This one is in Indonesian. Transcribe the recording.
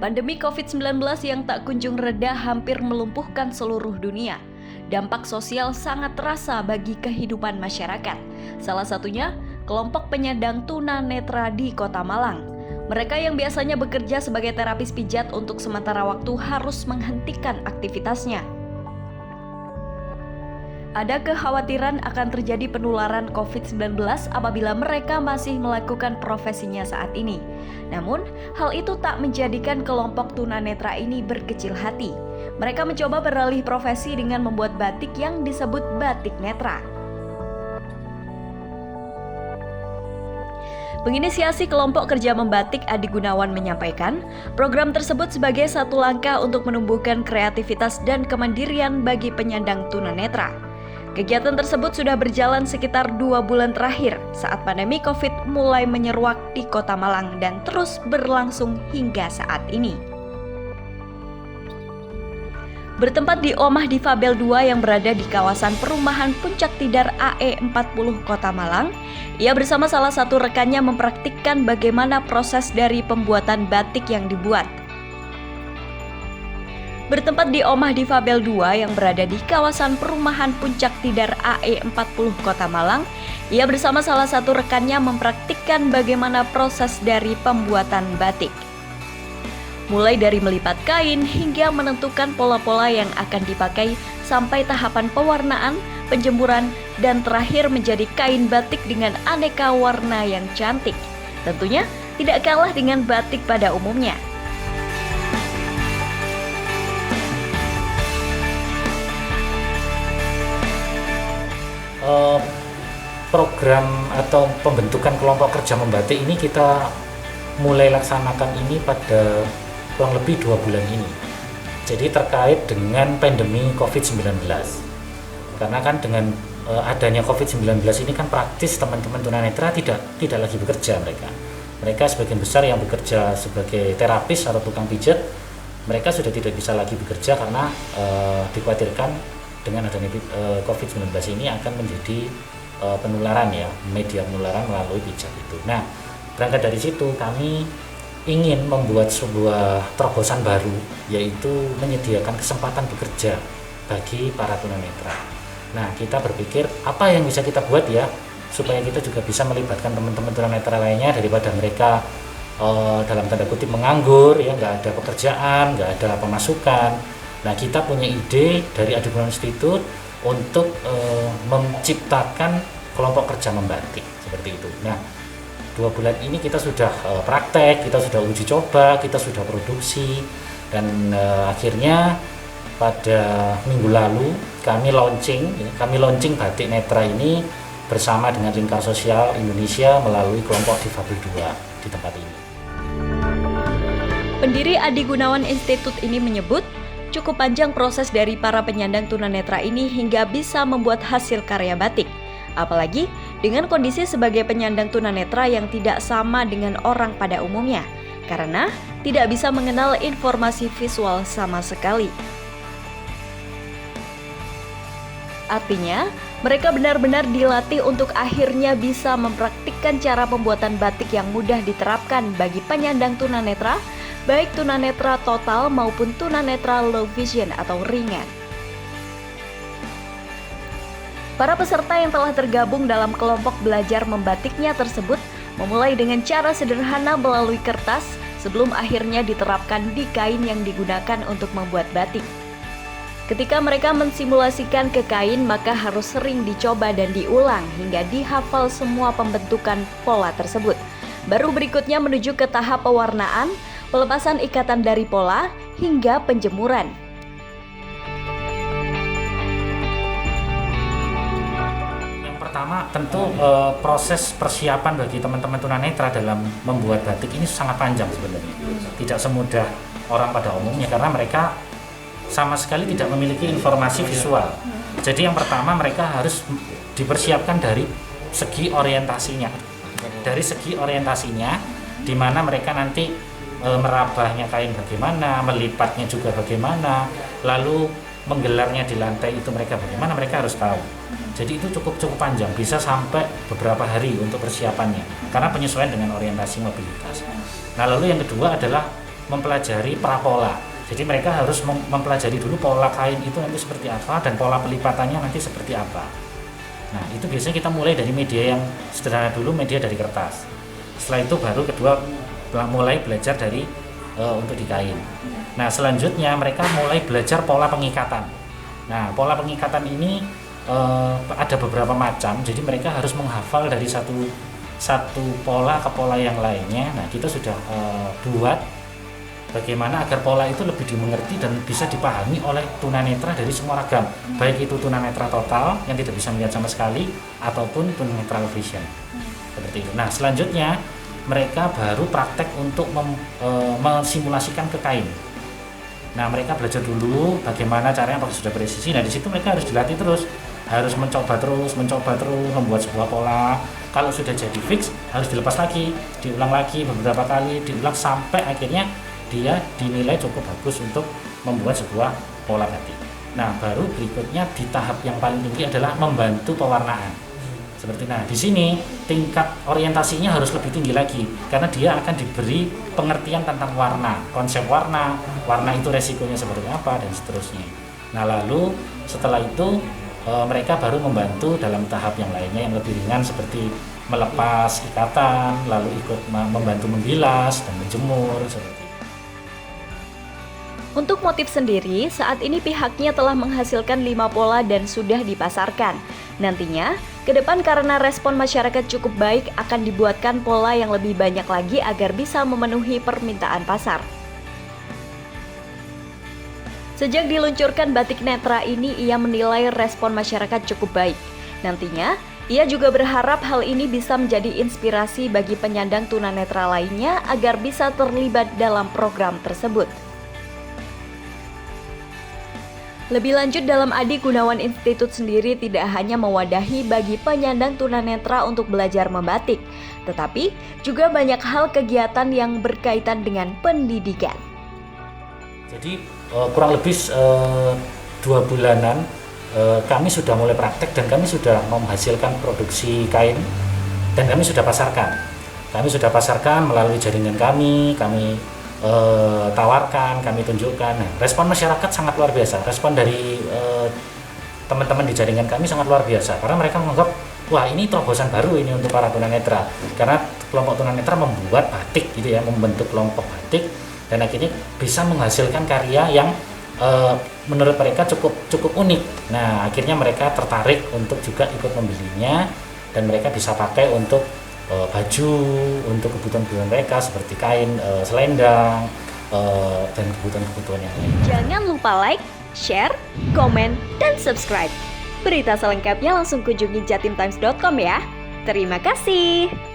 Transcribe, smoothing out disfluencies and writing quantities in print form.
Pandemi COVID-19 yang tak kunjung reda hampir melumpuhkan seluruh dunia. Dampak sosial sangat terasa bagi kehidupan masyarakat. Salah satunya, kelompok penyandang tunanetra di Kota Malang. Mereka yang biasanya bekerja sebagai terapis pijat untuk sementara waktu harus menghentikan aktivitasnya. Ada kekhawatiran akan terjadi penularan COVID-19 apabila mereka masih melakukan profesinya saat ini. Namun, hal itu tak menjadikan kelompok tunanetra ini berkecil hati. Mereka mencoba beralih profesi dengan membuat batik yang disebut batik netra. Penginisiasi kelompok kerja membatik Adi Gunawan menyampaikan, program tersebut sebagai satu langkah untuk menumbuhkan kreativitas dan kemandirian bagi penyandang tunanetra. Kegiatan tersebut sudah berjalan sekitar 2 bulan terakhir saat pandemi COVID mulai menyeruak di Kota Malang dan terus berlangsung hingga saat ini. Bertempat di Omah Difabel 2 yang berada di kawasan perumahan Puncak Tidar AE40 Kota Malang, ia bersama salah satu rekannya mempraktikkan bagaimana proses dari pembuatan batik yang dibuat. Bertempat di Omah Difabel 2 yang berada di kawasan perumahan Puncak Tidar AE40 Kota Malang, ia bersama salah satu rekannya mempraktikkan bagaimana proses dari pembuatan batik. Mulai dari melipat kain hingga menentukan pola-pola yang akan dipakai sampai tahapan pewarnaan, penjemuran, dan terakhir menjadi kain batik dengan aneka warna yang cantik. Tentunya tidak kalah dengan batik pada umumnya. Program atau pembentukan kelompok kerja membatik ini kita mulai laksanakan ini pada kurang lebih 2 bulan ini. Jadi terkait dengan pandemi COVID-19. Karena kan dengan adanya COVID-19 ini kan praktis teman-teman tunanetra tidak lagi bekerja mereka. Mereka sebagian besar yang bekerja sebagai terapis atau tukang pijat, mereka sudah tidak bisa lagi bekerja karena dikhawatirkan dengan adanya COVID-19 ini akan menjadi penularan ya, media penularan melalui pijat itu. Nah, berangkat dari situ kami ingin membuat sebuah terobosan baru, yaitu menyediakan kesempatan bekerja bagi para tunanetra. Nah, kita berpikir apa yang bisa kita buat ya, supaya kita juga bisa melibatkan teman-teman tunanetra lainnya daripada mereka dalam tanda kutip menganggur, ya nggak ada pekerjaan, nggak ada pemasukan. Nah, kita punya ide dari Adi Gunawan Institute untuk menciptakan kelompok kerja membatik seperti itu. Nah, 2 bulan ini kita sudah praktek, kita sudah uji coba, kita sudah produksi, dan akhirnya pada minggu lalu kami launching batik netra ini bersama dengan Lingkar Sosial Indonesia melalui kelompok Difabel 2 di tempat ini. Pendiri Adi Gunawan Institute ini menyebut, cukup panjang proses dari para penyandang tunanetra ini hingga bisa membuat hasil karya batik. Apalagi dengan kondisi sebagai penyandang tunanetra yang tidak sama dengan orang pada umumnya, karena tidak bisa mengenal informasi visual sama sekali. Artinya, mereka benar-benar dilatih untuk akhirnya bisa mempraktikkan cara pembuatan batik yang mudah diterapkan bagi penyandang tunanetra, baik tunanetra total maupun tunanetra low vision atau ringan. Para peserta yang telah tergabung dalam kelompok belajar membatiknya tersebut memulai dengan cara sederhana melalui kertas sebelum akhirnya diterapkan di kain yang digunakan untuk membuat batik. Ketika mereka mensimulasikan ke kain, maka harus sering dicoba dan diulang hingga dihafal semua pembentukan pola tersebut. Baru berikutnya menuju ke tahap pewarnaan, pelepasan ikatan dari pola, hingga penjemuran. Pertama, tentu proses persiapan bagi teman-teman tunanetra dalam membuat batik ini sangat panjang sebenarnya. Tidak semudah orang pada umumnya karena mereka sama sekali tidak memiliki informasi visual. Jadi yang pertama mereka harus dipersiapkan dari segi orientasinya. Dari segi orientasinya, di mana mereka nanti merabahnya kain bagaimana, melipatnya juga bagaimana, lalu menggelarnya di lantai itu mereka bagaimana, mereka harus tahu. Jadi itu cukup panjang, bisa sampai beberapa hari untuk persiapannya karena penyesuaian dengan orientasi mobilitas. Nah, lalu yang kedua adalah mempelajari prapola. Jadi mereka harus mempelajari dulu pola kain itu nanti seperti apa dan pola pelipatannya nanti seperti apa. Nah, itu biasanya kita mulai dari media yang sederhana dulu, media dari kertas. Setelah itu baru kedua mulai belajar dari untuk di kain. Nah, selanjutnya mereka mulai belajar pola pengikatan. Nah, pola pengikatan ini ada beberapa macam. Jadi mereka harus menghafal dari satu pola ke pola yang lainnya. Nah, kita sudah buat bagaimana agar pola itu lebih dimengerti dan bisa dipahami oleh tunanetra dari semua ragam, baik itu tunanetra total yang tidak bisa melihat sama sekali ataupun tunanetral vision seperti itu. Nah, selanjutnya mereka baru praktek untuk mensimulasikan ke kain. Nah, mereka belajar dulu bagaimana caranya apakah sudah presisi. Nah, di situ mereka harus dilatih terus, harus mencoba terus membuat sebuah pola. Kalau sudah jadi fix, harus dilepas lagi, diulang lagi beberapa kali, diulang sampai akhirnya dia dinilai cukup bagus untuk membuat sebuah pola batik. Nah, baru berikutnya di tahap yang paling tinggi adalah membantu pewarnaan. Seperti di sini tingkat orientasinya harus lebih tinggi lagi karena dia akan diberi pengertian tentang warna, konsep warna itu resikonya seperti apa dan seterusnya. Nah, lalu setelah itu mereka baru membantu dalam tahap yang lainnya yang lebih ringan seperti melepas ikatan, lalu ikut membantu membilas dan menjemur seperti itu. Untuk motif sendiri, saat ini pihaknya telah menghasilkan 5 pola dan sudah dipasarkan. Nantinya, ke depan karena respon masyarakat cukup baik akan dibuatkan pola yang lebih banyak lagi agar bisa memenuhi permintaan pasar. Sejak diluncurkan batik netra ini, ia menilai respon masyarakat cukup baik. Nantinya, ia juga berharap hal ini bisa menjadi inspirasi bagi penyandang tunanetra lainnya agar bisa terlibat dalam program tersebut. Lebih lanjut, dalam Adi Gunawan Institute sendiri tidak hanya mewadahi bagi penyandang tunanetra untuk belajar membatik, tetapi juga banyak hal kegiatan yang berkaitan dengan pendidikan. Jadi kurang lebih 2 bulanan kami sudah mulai praktek dan kami sudah menghasilkan produksi kain dan kami sudah pasarkan. Kami sudah pasarkan melalui jaringan kami tawarkan, kami tunjukkan. Nah, respon masyarakat sangat luar biasa. Respon dari teman-teman di jaringan kami sangat luar biasa karena mereka menganggap, wah, ini terobosan baru ini untuk para tunanetra. Karena kelompok tunanetra membuat batik gitu ya, membentuk kelompok batik dan akhirnya bisa menghasilkan karya yang menurut mereka cukup unik. Nah, akhirnya mereka tertarik untuk juga ikut membelinya dan mereka bisa pakai untuk baju, untuk kebutuhan mereka seperti kain, selendang, dan kebutuhan yang lain. Jangan lupa like, share, komen, dan subscribe. Berita selengkapnya langsung kunjungi jatimtimes.com ya. Terima kasih.